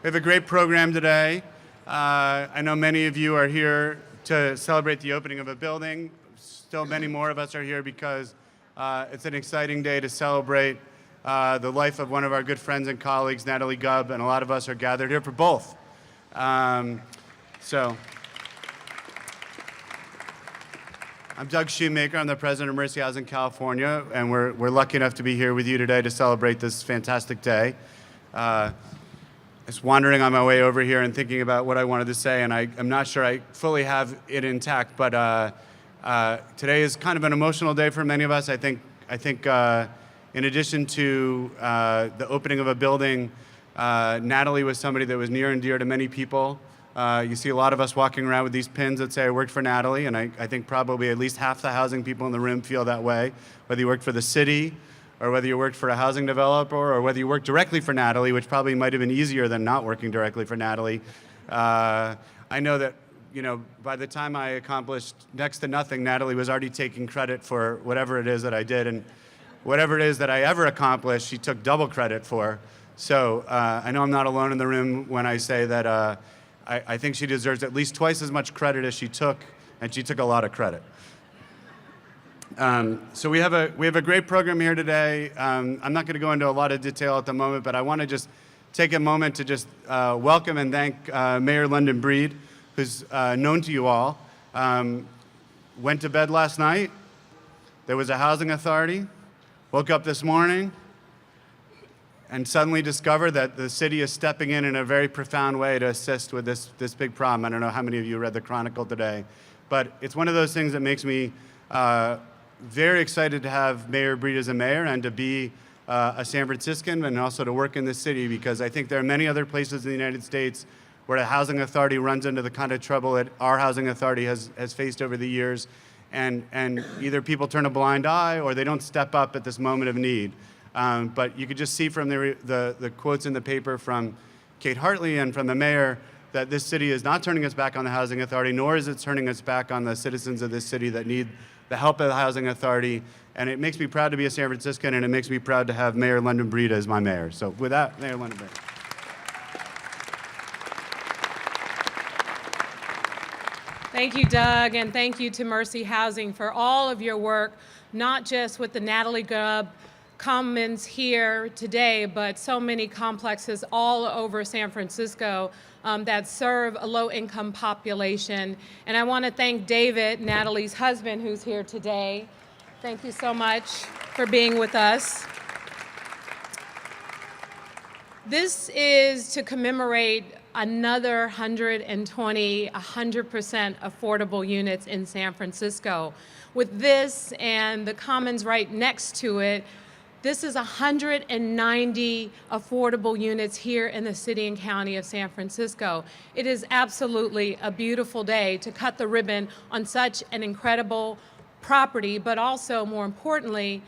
We have a great program today. I know many of you are here to celebrate the opening of a building. Still many more of us are here because it's an exciting day to celebrate the life of one of our good friends and colleagues, Natalie Gubb, and a lot of us are gathered here for both. I'm Doug Shoemaker. I'm the president of Mercy Housing California, and we're lucky enough to be here with you today to celebrate this fantastic day. I was wandering on my way over here and thinking about what I wanted to say, and I'm not sure I fully have it intact, but today is kind of an emotional day for many of us. I think in addition to the opening of a building, Natalie was somebody that was near and dear to many people. You see a lot of us walking around with these pins that say, I worked for Natalie, and I think probably at least half the housing people in the room feel that way, whether you worked for the city, or whether you worked for a housing developer, or whether you worked directly for Natalie, which probably might have been easier than not working directly for Natalie. I know that, by the time I accomplished next to nothing, Natalie was already taking credit for whatever it is that I did, and whatever it is that I ever accomplished, she took double credit for. So I know I'm not alone in the room when I say that I think she deserves at least twice as much credit as she took, and she took a lot of credit. So we have a great program here today. I'm not going to go into a lot of detail at the moment, but I want to just take a moment to just welcome and thank Mayor London Breed, who's known to you all. Went to bed last night. There was a housing authority. Woke up this morning and suddenly discovered that the city is stepping in a very profound way to assist with this big problem. I don't know how many of you read the Chronicle today, but it's one of those things that makes me very excited to have Mayor Breed as a mayor and to be a San Franciscan and also to work in this city, because I think there are many other places in the United States where a housing authority runs into the kind of trouble that our housing authority has faced over the years, and either people turn a blind eye or they don't step up at this moment of need. But you could just see from the quotes in the paper from Kate Hartley and from the mayor that this city is not turning its back on the housing authority, nor is it turning its back on the citizens of this city that need the help of the housing authority. And it makes me proud to be a San Franciscan, and it makes me proud to have Mayor London Breed as my mayor. So with that, Mayor London Breed. Thank you, Doug, and thank you to Mercy Housing for all of your work, not just with the Natalie Gubb Commons here today, but so many complexes all over San Francisco that serve a low-income population. And I want to thank David, Natalie's husband, who's here today. Thank you so much for being with us. This is to commemorate another 120, 100% affordable units in San Francisco. With this and the Commons right next to it, this is 190 affordable units here in the city and county of San Francisco. It is absolutely a beautiful day to cut the ribbon on such an incredible property, but also, more importantly,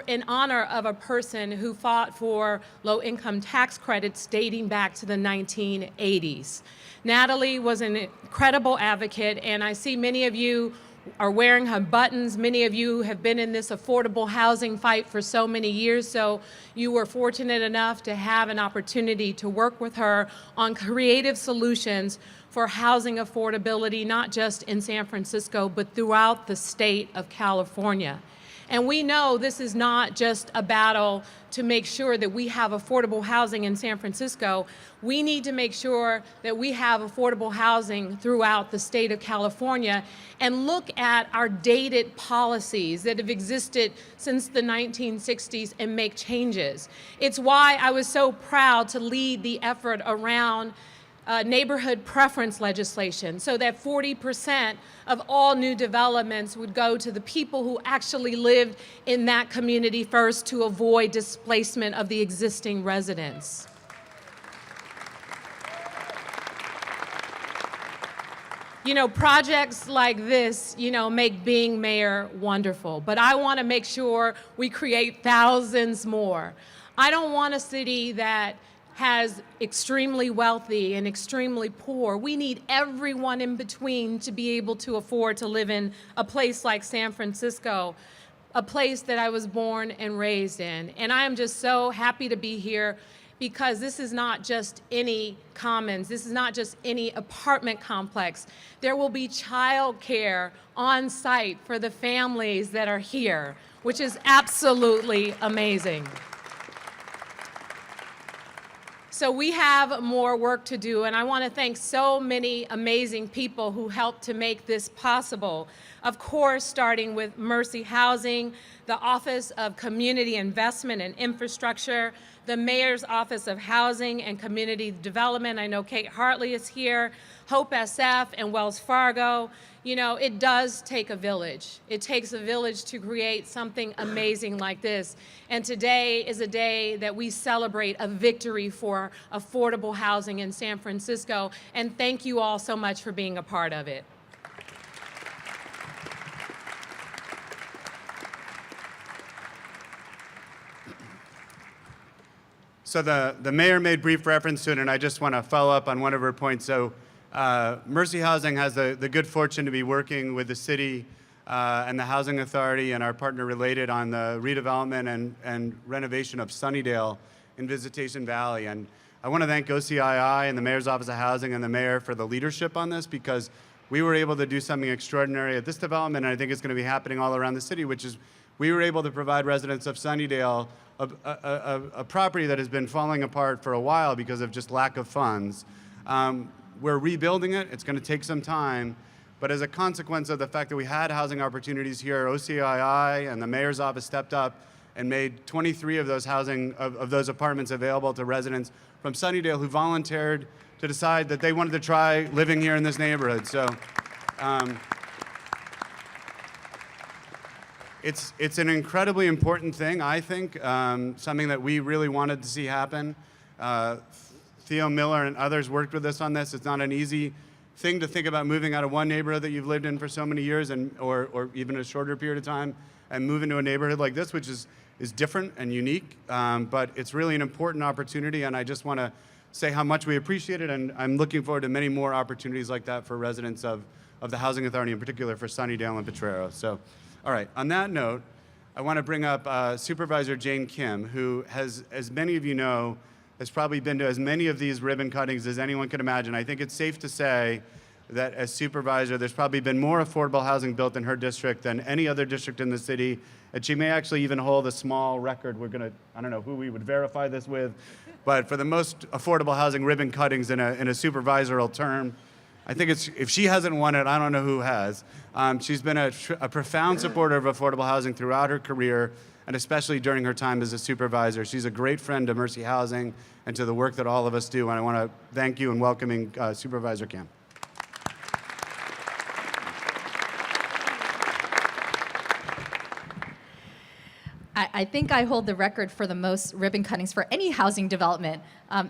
in honor of a person who fought for low-income tax credits dating back to the 1980s. Natalie was an incredible advocate, and I see many of you are wearing her buttons. Many of you have been in this affordable housing fight for so many years, so you were fortunate enough to have an opportunity to work with her on creative solutions for housing affordability, not just in San Francisco, but throughout the state of California. And we know this is not just a battle to make sure that we have affordable housing in San Francisco. We need to make sure that we have affordable housing throughout the state of California and look at our dated policies that have existed since the 1960s and make changes. It's why I was so proud to lead the effort around neighborhood preference legislation, so that 40% of all new developments would go to the people who actually lived in that community first, to avoid displacement of the existing residents. Projects like this, make being mayor wonderful, but I want to make sure we create thousands more. I don't want a city that has extremely wealthy and extremely poor. We need everyone in between to be able to afford to live in a place like San Francisco, a place that I was born and raised in. And I am just so happy to be here because this is not just any commons, this is not just any apartment complex. There will be child care on site for the families that are here, which is absolutely amazing. So we have more work to do, and I want to thank so many amazing people who helped to make this possible. Of course, starting with Mercy Housing, the Office of Community Investment and Infrastructure, the Mayor's Office of Housing and Community Development. I know Kate Hartley is here, Hope SF, and Wells Fargo. You know, it does take a village. It takes a village to create something amazing like this. And today is a day that we celebrate a victory for affordable housing in San Francisco. And thank you all so much for being a part of it. So the mayor made brief reference to it, and I just want to follow up on one of her points. So Mercy Housing has the good fortune to be working with the city and the Housing Authority and our partner Related on the redevelopment and renovation of Sunnydale in Visitation Valley. And I want to thank OCII and the Mayor's Office of Housing and the mayor for the leadership on this, because we were able to do something extraordinary at this development, and I think it's going to be happening all around the city, which is we were able to provide residents of Sunnydale a property that has been falling apart for a while because of just lack of funds. We're rebuilding it. It's going to take some time. But as a consequence of the fact that we had housing opportunities here, OCII and the mayor's office stepped up and made 23 of those those apartments available to residents from Sunnydale who volunteered to decide that they wanted to try living here in this neighborhood. So it's an incredibly important thing, I think, something that we really wanted to see happen. Theo Miller and others worked with us on this. It's not an easy thing to think about moving out of one neighborhood that you've lived in for so many years or even a shorter period of time and move into a neighborhood like this, which is different and unique, but it's really an important opportunity, and I just want to say how much we appreciate it, and I'm looking forward to many more opportunities like that for residents of the Housing Authority, in particular for Sunnydale and Potrero. So, all right, on that note, I want to bring up Supervisor Jane Kim, who has, as many of you know, has probably been to as many of these ribbon cuttings as anyone could imagine. I think it's safe to say that as supervisor, there's probably been more affordable housing built in her district than any other district in the city. And she may actually even hold a small record. We're gonna, I don't know who we would verify this with, but for the most affordable housing ribbon cuttings in a supervisorial term. I think it's, if she hasn't won it, I don't know who has. She's been a profound supporter of affordable housing throughout her career, and especially during her time as a supervisor. She's a great friend to Mercy Housing and to the work that all of us do, and I want to thank you in welcoming Supervisor Kim. I think I hold the record for the most ribbon cuttings for any housing development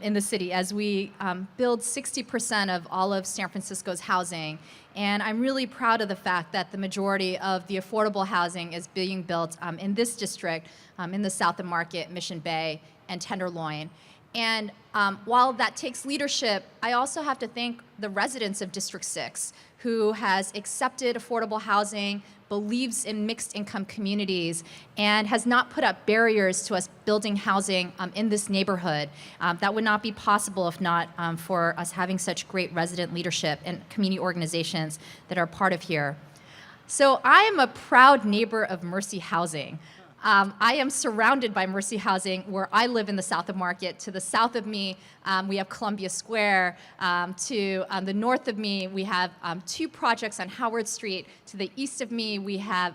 in the city, as we build 60% of all of San Francisco's housing. And I'm really proud of the fact that the majority of the affordable housing is being built in this district, in the South of Market, Mission Bay, and Tenderloin. And while that takes leadership, I also have to thank the residents of District 6, who has accepted affordable housing, believes in mixed income communities, and has not put up barriers to us building housing in this neighborhood. That would not be possible if not for us having such great resident leadership and community organizations that are part of here. So I am a proud neighbor of Mercy Housing. I am surrounded by Mercy Housing where I live in the South of Market. To the south of me, we have Columbia Square. To the north of me, we have 2 projects on Howard Street. To the east of me, we have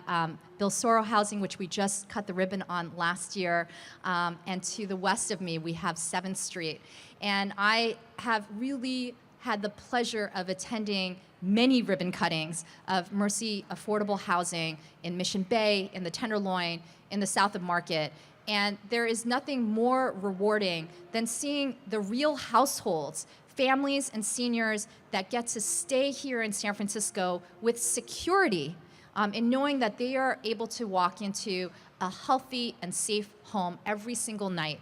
Bill Soro Housing, which we just cut the ribbon on last year. And to the west of me, we have 7th Street. And I have really had the pleasure of attending many ribbon cuttings of Mercy affordable housing in Mission Bay, in the Tenderloin, in the South of Market. And there is nothing more rewarding than seeing the real households, families and seniors that get to stay here in San Francisco with security, and knowing that they are able to walk into a healthy and safe home every single night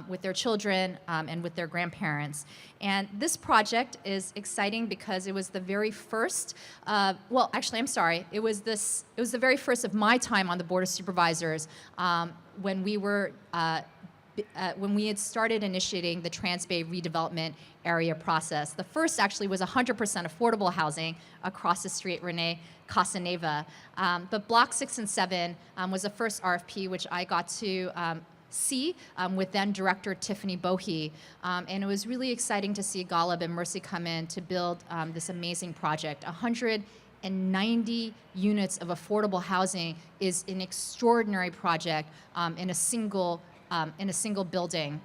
with their children and with their grandparents. And this project is exciting because it was the very first, well, actually, I'm sorry, it was the very first of my time on the Board of Supervisors when we were when we had started initiating the Transbay Redevelopment Area process. The first actually was 100% affordable housing across the street, Renee Casaneva. But Block 6 and 7 was the first RFP, which I got to see with then director Tiffany Bohe. And it was really exciting to see Golub and Mercy come in to build this amazing project. 190 units of affordable housing is an extraordinary project in a single building.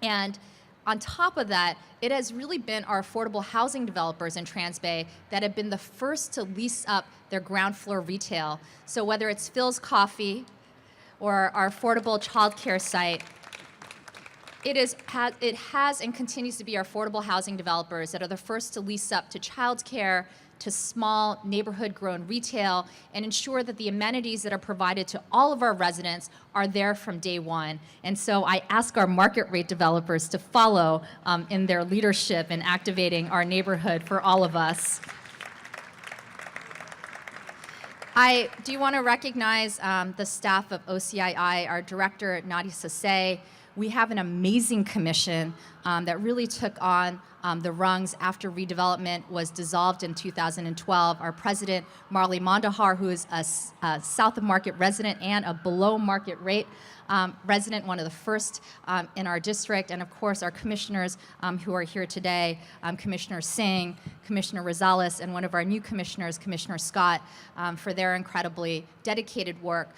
And on top of that, it has really been our affordable housing developers in Transbay that have been the first to lease up their ground floor retail. So whether it's Phil's Coffee or our affordable childcare site, it has and continues to be our affordable housing developers that are the first to lease up to childcare, to small neighborhood-grown retail, and ensure that the amenities that are provided to all of our residents are there from day one. And so I ask our market rate developers to follow in their leadership in activating our neighborhood for all of us. I do want to recognize the staff of OCII, our director, Nadia Sase. We have an amazing commission that really took on the rungs after redevelopment was dissolved in 2012. Our president, Marley Mondahar, who is a south of market resident and a below market rate resident, one of the first in our district, and of course our commissioners who are here today, Commissioner Singh, Commissioner Rosales, and one of our new commissioners, Commissioner Scott, for their incredibly dedicated work.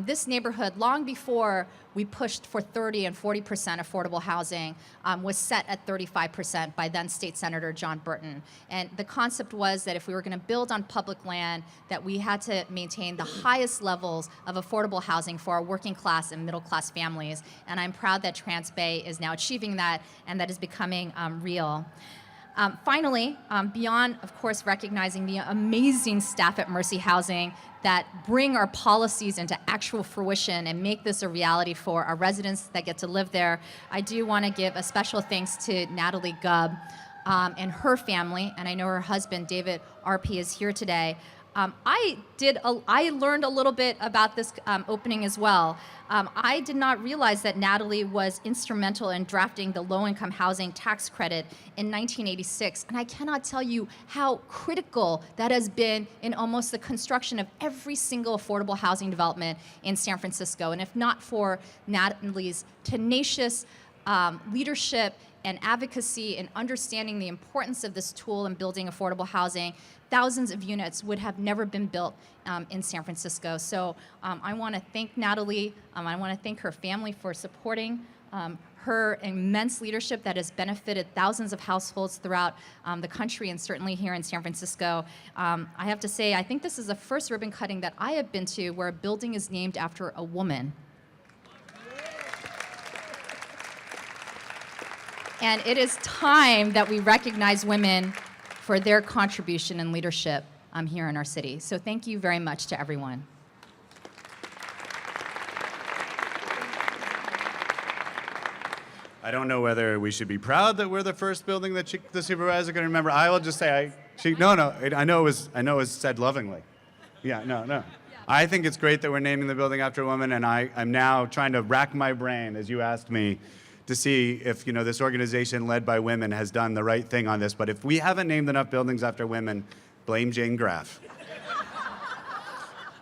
This neighborhood, long before we pushed for 30 and 40% affordable housing, was set at 35% by then State Senator John Burton. And the concept was that if we were going to build on public land, that we had to maintain the highest levels of affordable housing for our working class and middle class families. And I'm proud that Transbay is now achieving that and that is becoming real. Finally, beyond, of course, recognizing the amazing staff at Mercy Housing that bring our policies into actual fruition and make this a reality for our residents that get to live there, I do want to give a special thanks to Natalie Gubb and her family, and I know her husband, David RP, is here today. I learned a little bit about this opening as well. I did not realize that Natalie was instrumental in drafting the low-income housing tax credit in 1986, and I cannot tell you how critical that has been in almost the construction of every single affordable housing development in San Francisco. And if not for Natalie's tenacious leadership and advocacy and understanding the importance of this tool in building affordable housing, thousands of units would have never been built in San Francisco. So I want to thank Natalie. I want to thank her family for supporting her immense leadership that has benefited thousands of households throughout the country and certainly here in San Francisco. I have to say, I think this is the first ribbon cutting that I have been to where a building is named after a woman. And it is time that we recognize women for their contribution and leadership here in our city. So thank you very much to everyone. I don't know whether we should be proud that we're the first building that the supervisor can remember. I will just say, I know it was said lovingly. Yeah, no. I think it's great that we're naming the building after a woman, and I'm now trying to rack my brain, as you asked me, to see if this organization led by women has done the right thing on this. But if we haven't named enough buildings after women, blame Jane Graff.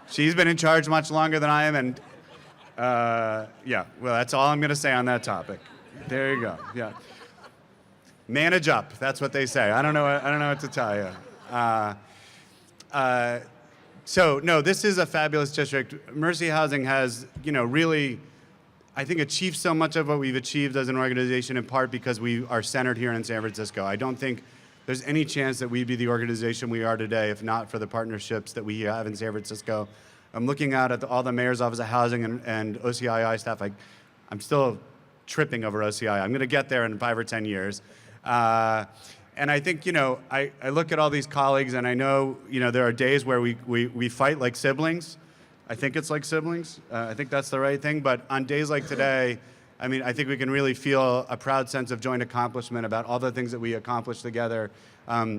She's been in charge much longer than I am, and yeah, well, that's all I'm going to say on that topic. There you go. Yeah, manage up. That's what they say. I don't know what to tell you. So no, this is a fabulous district. Mercy Housing has really, I think, achieved so much of what we've achieved as an organization in part because we are centered here in San Francisco. I don't think there's any chance that we'd be the organization we are today if not for the partnerships that we have in San Francisco. I'm looking out at all the Mayor's Office of Housing and OCII staff. I'm still tripping over OCII. I'm going to get there in 5 or 10 years. And I think, I look at all these colleagues and I know, there are days where we fight like siblings. I think it's like siblings. I think that's the right thing. But on days like today, I think we can really feel a proud sense of joint accomplishment about all the things that we accomplished together.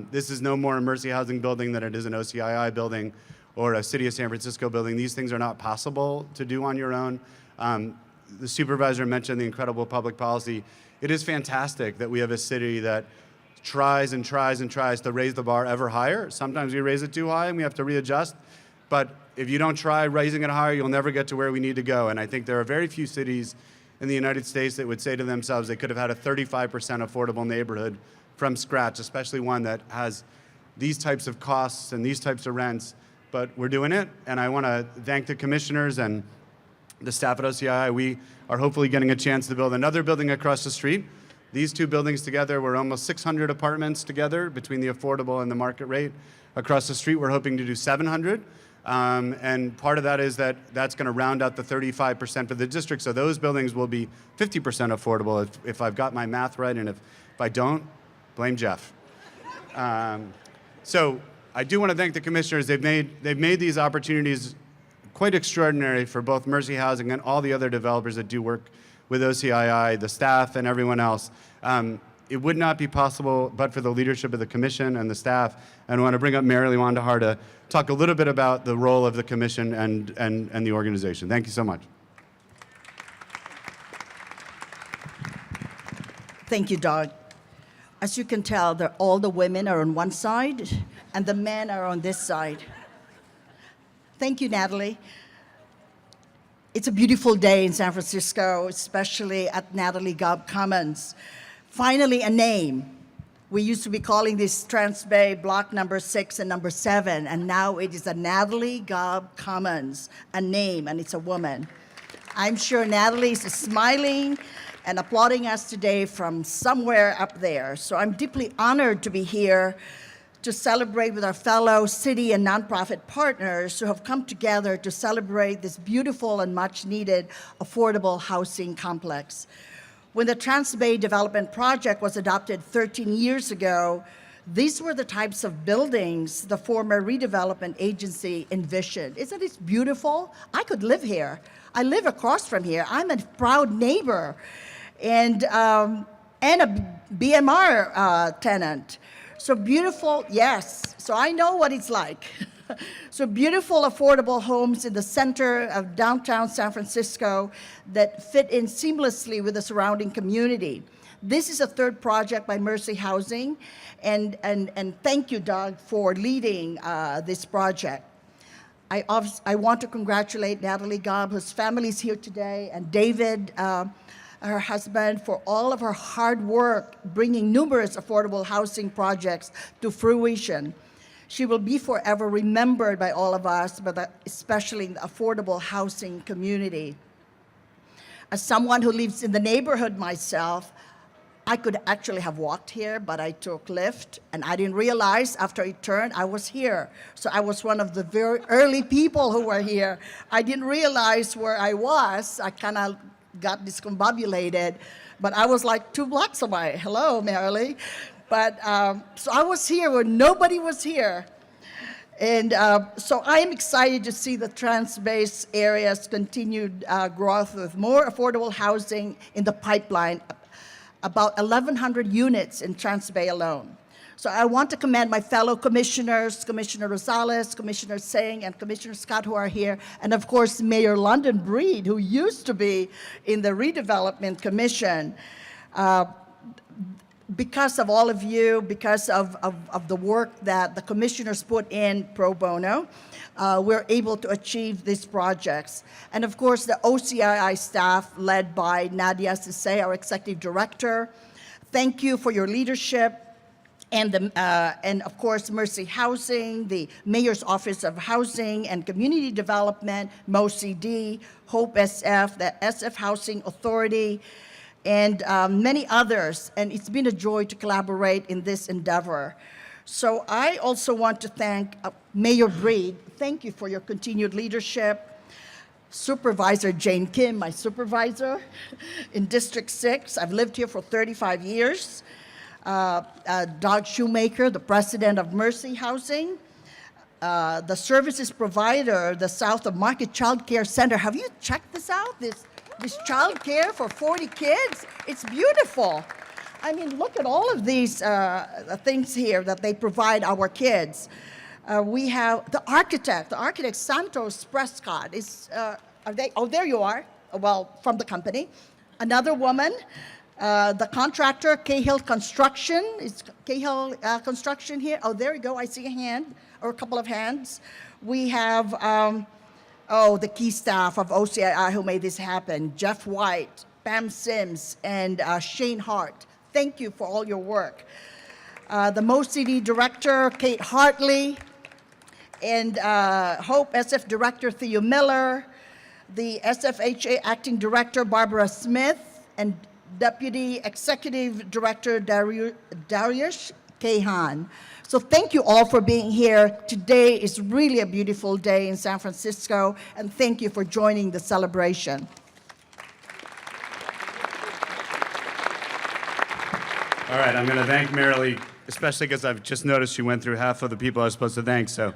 This is no more a Mercy Housing building than it is an OCII building or a City of San Francisco building. These things are not possible to do on your own. the supervisor mentioned the incredible public policy. It is fantastic that we have a city that tries and tries and tries to raise the bar ever higher. Sometimes we raise it too high and we have to readjust. But if you don't try raising it higher, you'll never get to where we need to go. And I think there are very few cities in the United States that would say to themselves they could have had a 35% affordable neighborhood from scratch, especially one that has these types of costs and these types of rents. But we're doing it, and I want to thank the commissioners and the staff at OCII. We are hopefully getting a chance to build another building across the street. These two buildings together were almost 600 apartments together between the affordable and the market rate. Across the street, we're hoping to do 700. And part of that is that that's going to round out the 35% for the district. So those buildings will be 50% affordable if I've got my math right. And if I don't, blame Jeff. So I do want to thank the commissioners. They've made these opportunities quite extraordinary for both Mercy Housing and all the other developers that do work with OCII, the staff, and everyone else. It would not be possible but for the leadership of the commission and the staff. And I want to bring up Mary Wandahar to talk a little bit about the role of the commission and the organization. Thank you so much. Thank you, Doug. As you can tell, all the women are on one side and the men are on this side. Thank you, Natalie. It's a beautiful day in San Francisco, especially at Natalie Gubb Commons. Finally, a name. We used to be calling this Transbay block number 6 and number 7, and now it is a Natalie Gubb Commons, a name, and it's a woman. I'm sure Natalie is smiling and applauding us today from somewhere up there. So I'm deeply honored to be here to celebrate with our fellow city and nonprofit partners who have come together to celebrate this beautiful and much needed affordable housing complex. When the Transbay Redevelopment Project was adopted 13 years ago, these were the types of buildings the former redevelopment agency envisioned. Isn't it beautiful? I could live here. I live across from here. I'm a proud neighbor and a BMR tenant. So beautiful, yes. So I know what it's like. So beautiful, affordable homes in the center of downtown San Francisco that fit in seamlessly with the surrounding community. This is a third project by Mercy Housing, and thank you, Doug, for leading this project. I want to congratulate Natalie Gubb, whose family is here today, and David, her husband, for all of her hard work bringing numerous affordable housing projects to fruition. She will be forever remembered by all of us, but especially in the affordable housing community. As someone who lives in the neighborhood myself, I could actually have walked here, but I took Lyft, and I didn't realize after it turned, I was here. So I was one of the very early people who were here. I didn't realize where I was. I kind of got discombobulated, but I was like 2 blocks away. Hello, Marilee. But so I was here when nobody was here. And so I am excited to see the Transbay area's continued growth with more affordable housing in the pipeline, about 1,100 units in Transbay alone. So I want to commend my fellow commissioners, Commissioner Rosales, Commissioner Singh, and Commissioner Scott, who are here, and of course, Mayor London Breed, who used to be in the Redevelopment Commission. Because of all of you, because of the work that the commissioners put in pro bono, we're able to achieve these projects. And of course, the OCII staff led by Nadia Sisay, our executive director. Thank you for your leadership. And of course, Mercy Housing, the Mayor's Office of Housing and Community Development, MOCD, HOPE SF, the SF Housing Authority, and many others. And it's been a joy to collaborate in this endeavor. So I also want to thank Mayor Breed. Thank you for your continued leadership. Supervisor Jane Kim, my supervisor in District 6. I've lived here for 35 years. Doug Shoemaker, the president of Mercy Housing. The services provider, the South of Market Child Care Center. Have you checked this out? This child care for 40 kids? It's beautiful. I mean, look at all of these things here that they provide our kids. We have the architect Santos Prescott. Oh, there you are. well, from the company. Another woman, the contractor, Cahill Construction. Is Cahill Construction here? Oh, there we go. I see a hand or a couple of hands. We have, the key staff of OCII who made this happen. Jeff White, Pam Sims, and Shane Hart. Thank you for all your work. The MoCD director, Kate Hartley, and Hope SF director, Theo Miller, the SFHA acting director, Barbara Smith, and deputy executive director, Dariush Kahan. So thank you all for being here. Today is really a beautiful day in San Francisco, and thank you for joining the celebration. All right, I'm going to thank Marilee, especially because I've just noticed she went through half of the people I was supposed to thank, so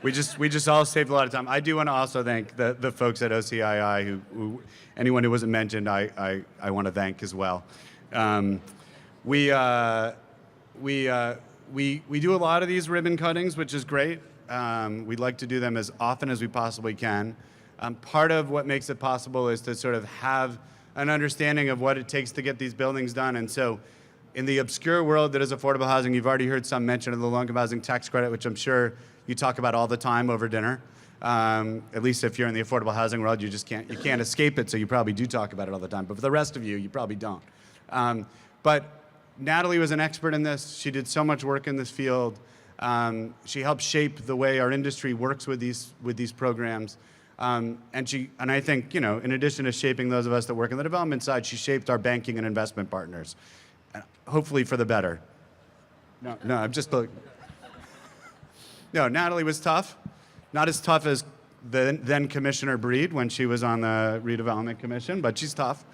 we just all saved a lot of time. I do want to also thank the folks at OCII, who anyone who wasn't mentioned, I want to thank as well. We do a lot of these ribbon cuttings, which is great. We'd like to do them as often as we possibly can. Part of what makes it possible is to sort of have an understanding of what it takes to get these buildings done, and so in the obscure world that is affordable housing, you've already heard some mention of the low-income housing tax credit, which I'm sure you talk about all the time over dinner. At least if you're in the affordable housing world, you can't escape it, so you probably do talk about it all the time. But for the rest of you, you probably don't. But Natalie was an expert in this. She did so much work in this field. She helped shape the way our industry works with these programs. And I think, in addition to shaping those of us that work on the development side, she shaped our banking and investment partners. Hopefully for the better. No, I'm just... No, Natalie was tough. Not as tough as then Commissioner Breed when she was on the Redevelopment Commission, but she's tough.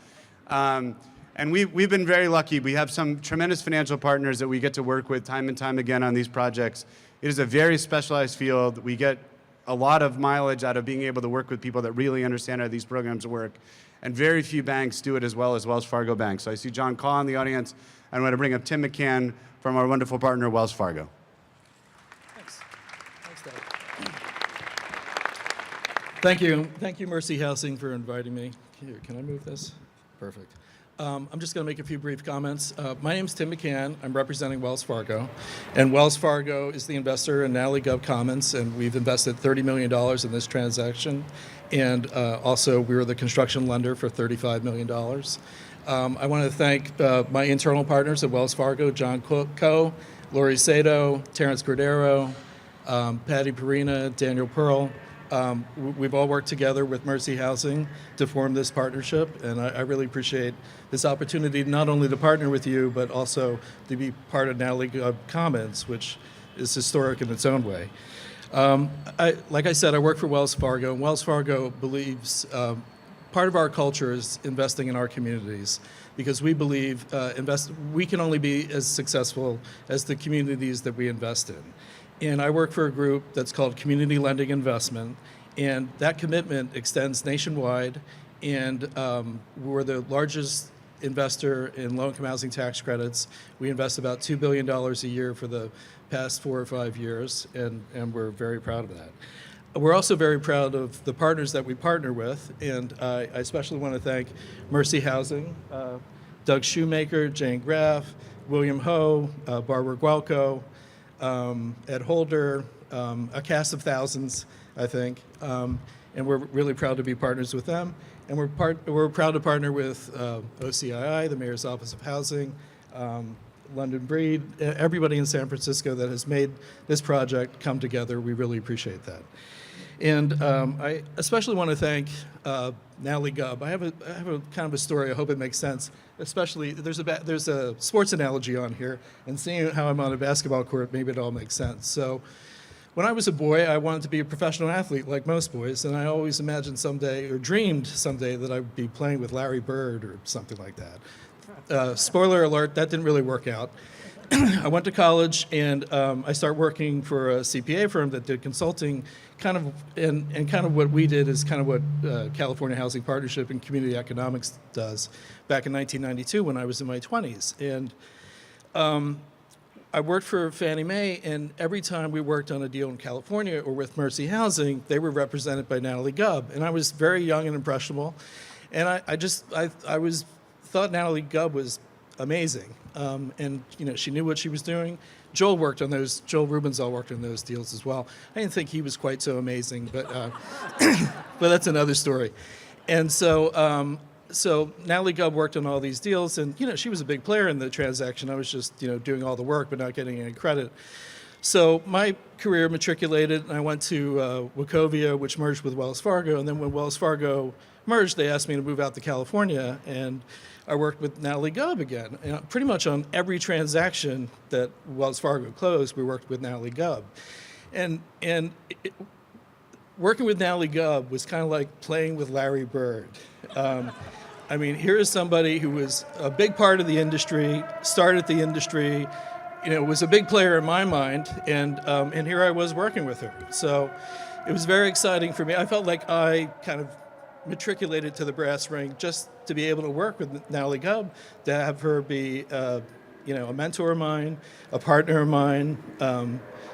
And we've been very lucky. We have some tremendous financial partners that we get to work with time and time again on these projects. It is a very specialized field. We get a lot of mileage out of being able to work with people that really understand how these programs work. And very few banks do it as well as Wells Fargo Bank. So I see John Caw in the audience. I want to bring up Tim McCann from our wonderful partner, Wells Fargo. Thanks. Thanks, Doug. Thank you. Thank you, Mercy Housing, for inviting me. Here, can I move this? Perfect. I'm just going to make a few brief comments. My name is Tim McCann. I'm representing Wells Fargo. And Wells Fargo is the investor in Natalie Gubb Commons, and we've invested $30 million in this transaction. And also, we were the construction lender for $35 million. I want to thank my internal partners at Wells Fargo, John Coe, Lori Sato, Terrence Cordero, Patty Perina, Daniel Pearl. We've all worked together with Mercy Housing to form this partnership, and I really appreciate this opportunity not only to partner with you, but also to be part of Natalie Gubb Commons, which is historic in its own way. Like I said, I work for Wells Fargo, and Wells Fargo believes part of our culture is investing in our communities, because we believe we can only be as successful as the communities that we invest in. And I work for a group that's called Community Lending Investment, and that commitment extends nationwide, and we're the largest investor in low-income housing tax credits. We invest about $2 billion a year for the past 4 or 5 years, and we're very proud of that. We're also very proud of the partners that we partner with, and I especially want to thank Mercy Housing, Doug Shoemaker, Jane Graff, William Ho, Barbara Gualco, Ed Holder, a cast of thousands, I think, and we're really proud to be partners with them. And we're proud to partner with OCII, the Mayor's Office of Housing, London Breed, everybody in San Francisco that has made this project come together. We really appreciate that. And I especially want to thank Natalie Gubb. I have a kind of a story. I hope it makes sense. Especially, there's a sports analogy on here, and seeing how I'm on a basketball court, maybe it all makes sense. So, when I was a boy, I wanted to be a professional athlete, like most boys, and I always imagined someday, or dreamed someday, that I'd be playing with Larry Bird or something like that. Spoiler alert: that didn't really work out. I went to college, and I started working for a CPA firm that did consulting, and kind of what we did is kind of what California Housing Partnership and Community Economics does back in 1992 when I was in my 20s. And I worked for Fannie Mae, and every time we worked on a deal in California or with Mercy Housing, they were represented by Natalie Gubb. And I was very young and impressionable. And I thought Natalie Gubb was amazing. And, she knew what she was doing. Joel Rubenzel worked on those deals as well. I didn't think he was quite so amazing, but but that's another story. And so Natalie Gubb worked on all these deals, and she was a big player in the transaction. I was just doing all the work but not getting any credit. So my career matriculated, and I went to Wachovia, which merged with Wells Fargo. And then when Wells Fargo merged, they asked me to move out to California, and I worked with Natalie Gubb again. Pretty much on every transaction that Wells Fargo closed, we worked with Natalie Gubb. And working with Natalie Gubb was kind of like playing with Larry Bird. Here is somebody who was a big part of the industry, started the industry, was a big player in my mind, and here I was working with her. So it was very exciting for me. I felt like I kind of matriculated to the brass ring just to be able to work with Natalie Gubb, to have her be a mentor of mine, a partner of mine.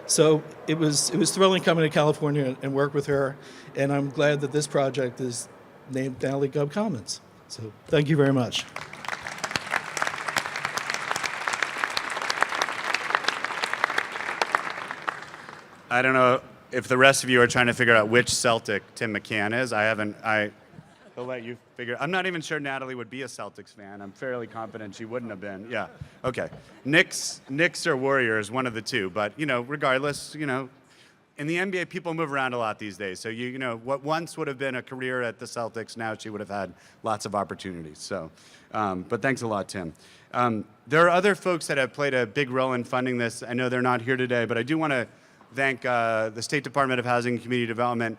So it was thrilling coming to California and work with her, and I'm glad that this project is named Natalie Gubb Commons. So thank you very much. I don't know if the rest of you are trying to figure out which Celtic Tim McCann is. He'll let you figure. I'm not even sure Natalie would be a Celtics fan. I'm fairly confident she wouldn't have been. Yeah. Okay. Knicks or Warriors, one of the two. But regardless, in the NBA, people move around a lot these days. So what once would have been a career at the Celtics, now she would have had lots of opportunities. So, but thanks a lot, Tim. There are other folks that have played a big role in funding this. I know they're not here today, but I do want to thank the State Department of Housing and Community Development.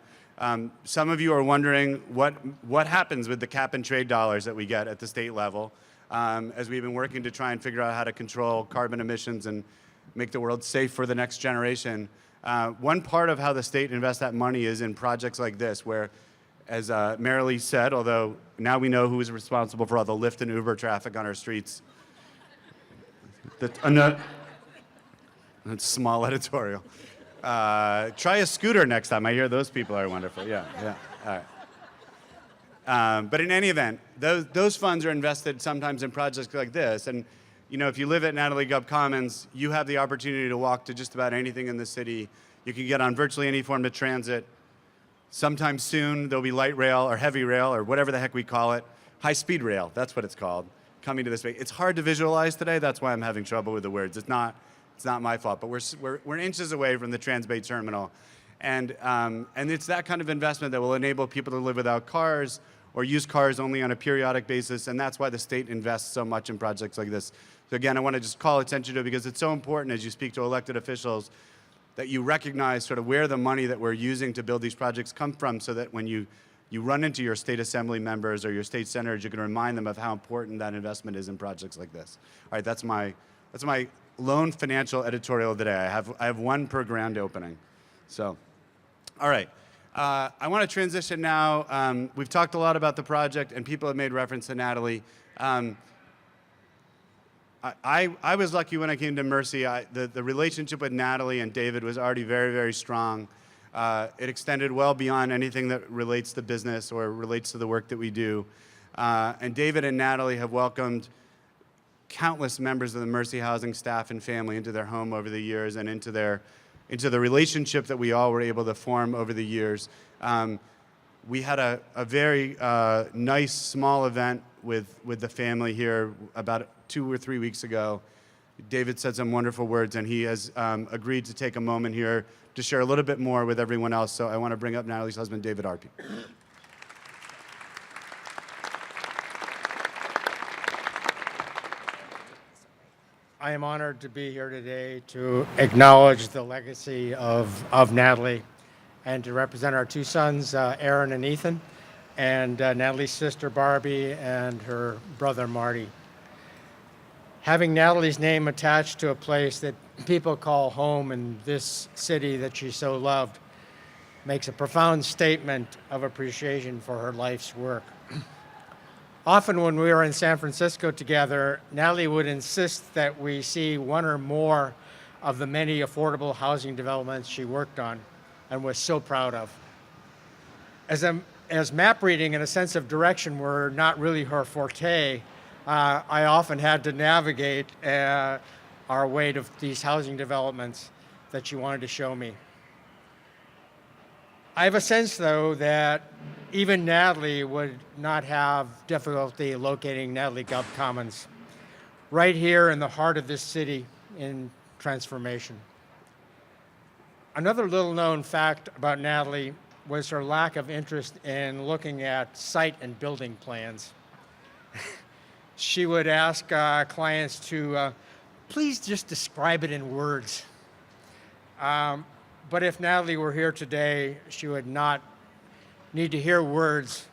Some of you are wondering what happens with the cap and trade dollars that we get at the state level, as we've been working to try and figure out how to control carbon emissions and make the world safe for the next generation. One part of how the state invests that money is in projects like this, where, as Marilee said, although now we know who is responsible for all the Lyft and Uber traffic on our streets. That's small editorial. Try a scooter next time. I hear those people are wonderful. Yeah. All right. But in any event, those funds are invested sometimes in projects like this. And, if you live at Natalie Gubb Commons, you have the opportunity to walk to just about anything in the city. You can get on virtually any form of transit. Sometime soon, there'll be light rail or heavy rail or whatever the heck we call it. High-speed rail, that's what it's called, coming to this way. It's hard to visualize today. That's why I'm having trouble with the words. It's not my fault, but we're inches away from the Transbay terminal. And it's that kind of investment that will enable people to live without cars or use cars only on a periodic basis, and that's why the state invests so much in projects like this. So again, I want to just call attention to it because it's so important as you speak to elected officials that you recognize sort of where the money that we're using to build these projects come from, so that when you run into your state assembly members or your state senators, you can remind them of how important that investment is in projects like this. All right, that's my lone financial editorial today. I have one per grand opening. So, all right. I want to transition now. We've talked a lot about the project, and people have made reference to Natalie. I was lucky when I came to Mercy. The relationship with Natalie and David was already very, very strong. It extended well beyond anything that relates to business or relates to the work that we do. And David and Natalie have welcomed countless members of the Mercy Housing staff and family into their home over the years, and into the relationship that we all were able to form over the years. We had a very nice small event with the family here about 2 or 3 weeks ago. David said some wonderful words, and he has agreed to take a moment here to share a little bit more with everyone else. So I want to bring up Natalie's husband, David Arpey. I am honored to be here today to acknowledge the legacy of Natalie and to represent our two sons, Aaron and Ethan, and Natalie's sister, Barbie, and her brother, Marty. Having Natalie's name attached to a place that people call home in this city that she so loved makes a profound statement of appreciation for her life's work. Often when we were in San Francisco together, Natalie would insist that we see one or more of the many affordable housing developments she worked on and was so proud of. As as map reading and a sense of direction were not really her forte, I often had to navigate our way to these housing developments that she wanted to show me. I have a sense, though, that even Natalie would not have difficulty locating Natalie Gubb Commons right here in the heart of this city in transformation. Another little-known fact about Natalie was her lack of interest in looking at site and building plans. She would ask clients to please just describe it in words. But if Natalie were here today, she would not need to hear words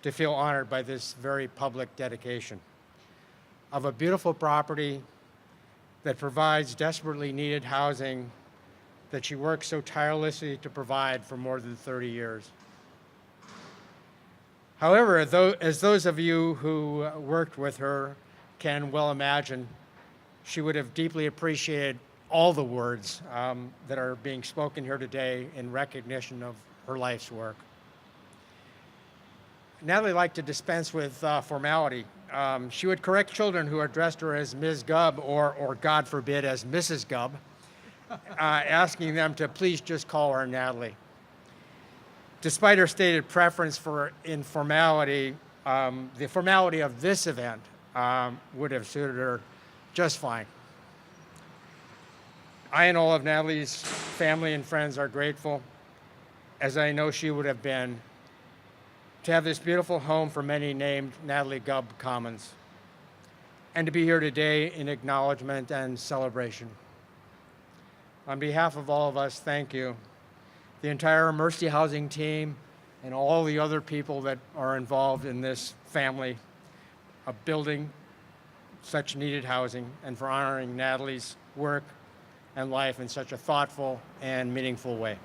to feel honored by this very public dedication of a beautiful property that provides desperately needed housing that she worked so tirelessly to provide for more than 30 years. However, as those of you who worked with her can well imagine, she would have deeply appreciated all the words that are being spoken here today in recognition of her life's work. Natalie liked to dispense with formality. She would correct children who addressed her as Ms. Gubb or God forbid, as Mrs. Gubb, asking them to please just call her Natalie. Despite her stated preference for informality, the formality of this event would have suited her just fine. I and all of Natalie's family and friends are grateful, as I know she would have been, to have this beautiful home for many named Natalie Gubb Commons, and to be here today in acknowledgement and celebration. On behalf of all of us, thank you. The entire Mercy Housing team and all the other people that are involved in this family of building such needed housing, and for honoring Natalie's work and life in such a thoughtful and meaningful way.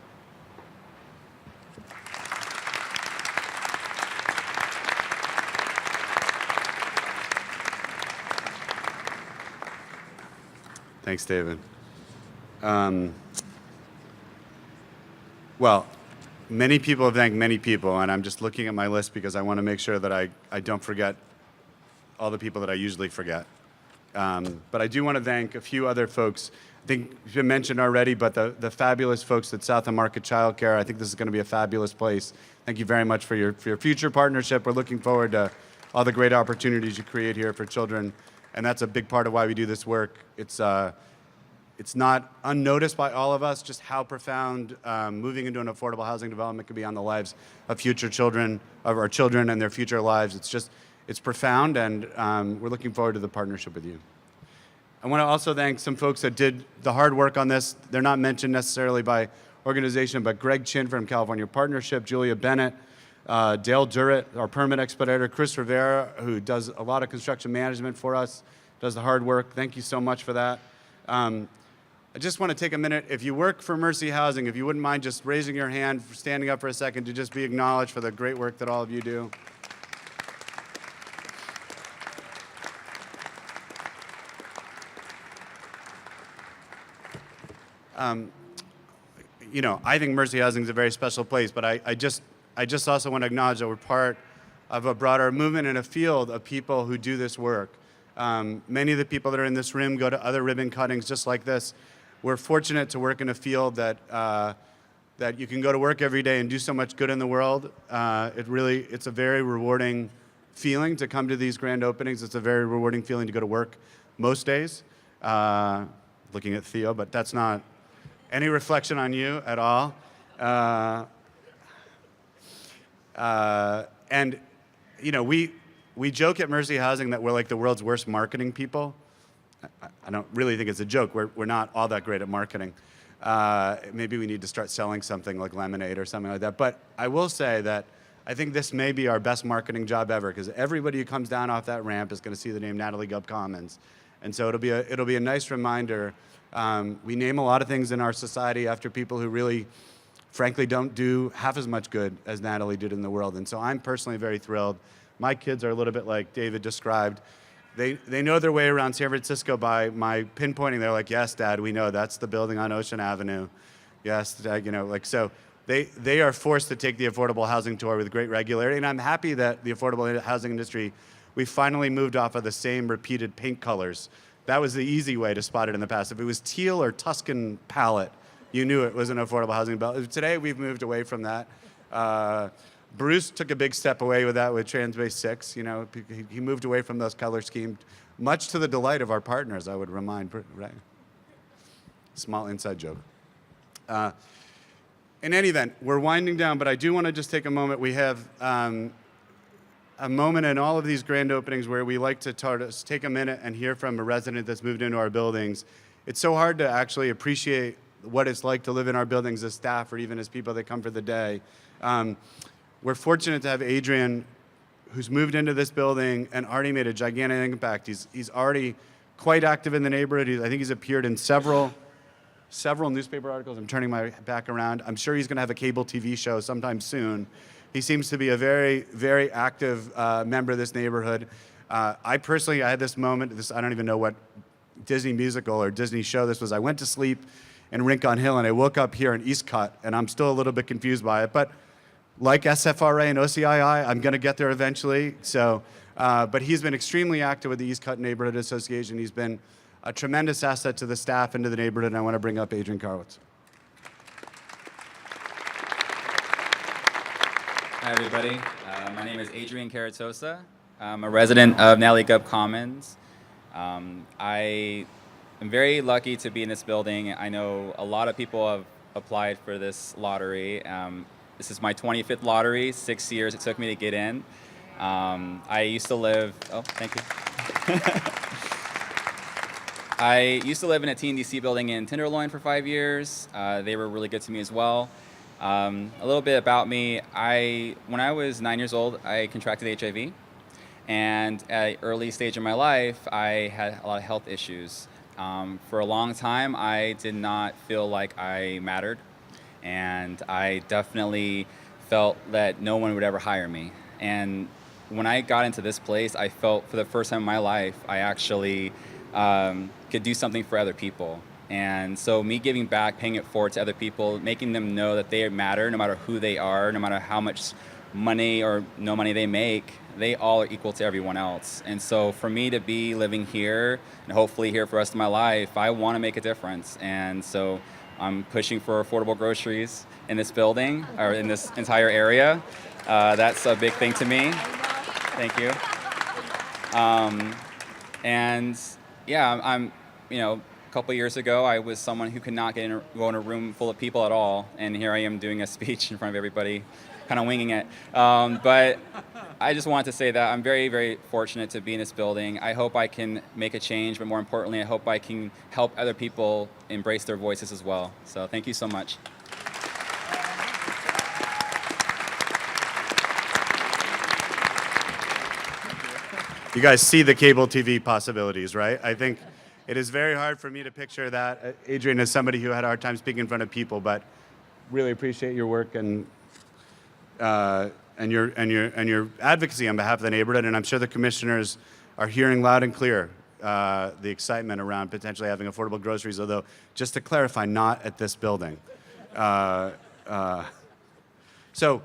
Thanks, David. Well, many people have thanked many people, and I'm just looking at my list because I want to make sure that I don't forget all the people that I usually forget. But I do want to thank a few other folks. I think it's been mentioned already, but the fabulous folks at South of Market Childcare. I think this is going to be a fabulous place. Thank you very much for your future partnership. We're looking forward to all the great opportunities you create here for children, and that's a big part of why we do this work. It's not unnoticed by all of us just how profound moving into an affordable housing development could be on the lives of future children, of our children and their future lives. It's profound, and we're looking forward to the partnership with you. I want to also thank some folks that did the hard work on this. They're not mentioned necessarily by organization, but Greg Chin from California Partnership, Julia Bennett, Dale Durrett, our permit expediter, Chris Rivera, who does a lot of construction management for us, does the hard work. Thank you so much for that. I just want to take a minute. If you work for Mercy Housing, if you wouldn't mind just raising your hand, standing up for a second to just be acknowledged for the great work that all of you do. You know, I think Mercy Housing is a very special place, but I just also want to acknowledge that we're part of a broader movement in a field of people who do this work. Many of the people that are in this room go to other ribbon cuttings just like this. We're fortunate to work in a field that you can go to work every day and do so much good in the world. It's a very rewarding feeling to come to these grand openings. It's a very rewarding feeling to go to work most days. Looking at Theo, but that's not any reflection on you at all. And you know, we joke at Mercy Housing that we're like the world's worst marketing people. I don't really think it's a joke. We're not all that great at marketing. Maybe we need to start selling something like lemonade or something like that. But I will say that I think this may be our best marketing job ever, because everybody who comes down off that ramp is going to see the name Natalie Gubb Commons. And so it'll be a nice reminder. We name a lot of things in our society after people who really, frankly, don't do half as much good as Natalie did in the world. And so I'm personally very thrilled. My kids are a little bit like David described. They know their way around San Francisco by my pinpointing. They're like, yes, Dad, we know that's the building on Ocean Avenue. Yes, Dad, you know, like, so they are forced to take the affordable housing tour with great regularity, and I'm happy that the affordable housing industry, we finally moved off of the same repeated paint colors. That was the easy way to spot it in the past. If it was teal or Tuscan palette, you knew it was an affordable housing development. Today, we've moved away from that. Bruce took a big step away with that with Transbay 6. You know, he moved away from those color schemes, much to the delight of our partners, I would remind, right? Small inside joke. In any event, we're winding down, but I do want to just take a moment. We have a moment in all of these grand openings where we like to take a minute and hear from a resident that's moved into our buildings. It's so hard to actually appreciate what it's like to live in our buildings as staff or even as people that come for the day. We're fortunate to have Adrian, who's moved into this building and already made a gigantic impact. He's already quite active in the neighborhood. I think he's appeared in several newspaper articles. I'm turning my back around. I'm sure he's going to have a cable TV show sometime soon. He seems to be a very, very active member of this neighborhood. I had this moment, I don't even know what Disney musical or Disney show this was. I went to sleep in Rincon Hill and I woke up here in Eastcut, and I'm still a little bit confused by it. But like SFRA and OCII, I'm going to get there eventually. So, but he's been extremely active with the Eastcut Neighborhood Association. He's been a tremendous asset to the staff and to the neighborhood, and I want to bring up Adrian Karwitz. Hi, everybody. My name is Adrian Caratosa. I'm a resident of Natalie Gubb Commons. I am very lucky to be in this building. I know a lot of people have applied for this lottery. This is my 25th lottery, 6 years it took me to get in. I used to live, thank you. I used to live in a TNDC building in Tenderloin for 5 years. They were really good to me as well. A little bit about me, when I was 9 years old, I contracted HIV. And at an early stage in my life, I had a lot of health issues. For a long time, I did not feel like I mattered. And I definitely felt that no one would ever hire me. And when I got into this place, I felt for the first time in my life, I actually could do something for other people. And so me giving back, paying it forward to other people, making them know that they matter no matter who they are, no matter how much money or no money they make, they all are equal to everyone else. And so for me to be living here and hopefully here for the rest of my life, I want to make a difference. And so I'm pushing for affordable groceries in this building or in this entire area. That's a big thing to me. Thank you. And yeah, I'm, a couple years ago, I was someone who could not go in a room full of people at all, and here I am doing a speech in front of everybody, kind of winging it. But I just wanted to say that I'm very, very fortunate to be in this building. I hope I can make a change, but more importantly, I hope I can help other people embrace their voices as well. So thank you so much. You guys see the cable TV possibilities, right? I think it is very hard for me to picture that. Adrian is somebody who had a hard time speaking in front of people, but really appreciate your work and your advocacy on behalf of the neighborhood. And I'm sure the commissioners are hearing loud and clear the excitement around potentially having affordable groceries. Although, just to clarify, not at this building. So,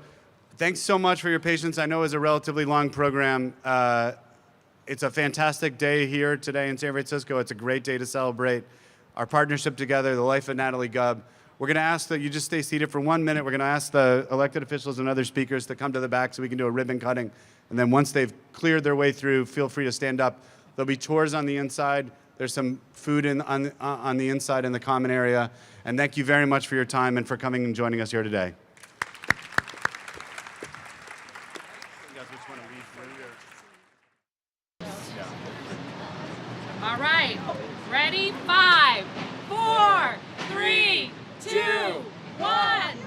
thanks so much for your patience. I know it was a relatively long program. It's a fantastic day here today in San Francisco. It's a great day to celebrate our partnership together, the life of Natalie Gubb. We're going to ask that you just stay seated for 1 minute. We're going to ask the elected officials and other speakers to come to the back so we can do a ribbon cutting. And then once they've cleared their way through, feel free to stand up. There'll be tours on the inside. There's some food on the inside in the common area. And thank you very much for your time and for coming and joining us here today. All right, ready? 5, 4, 3, 2, 1.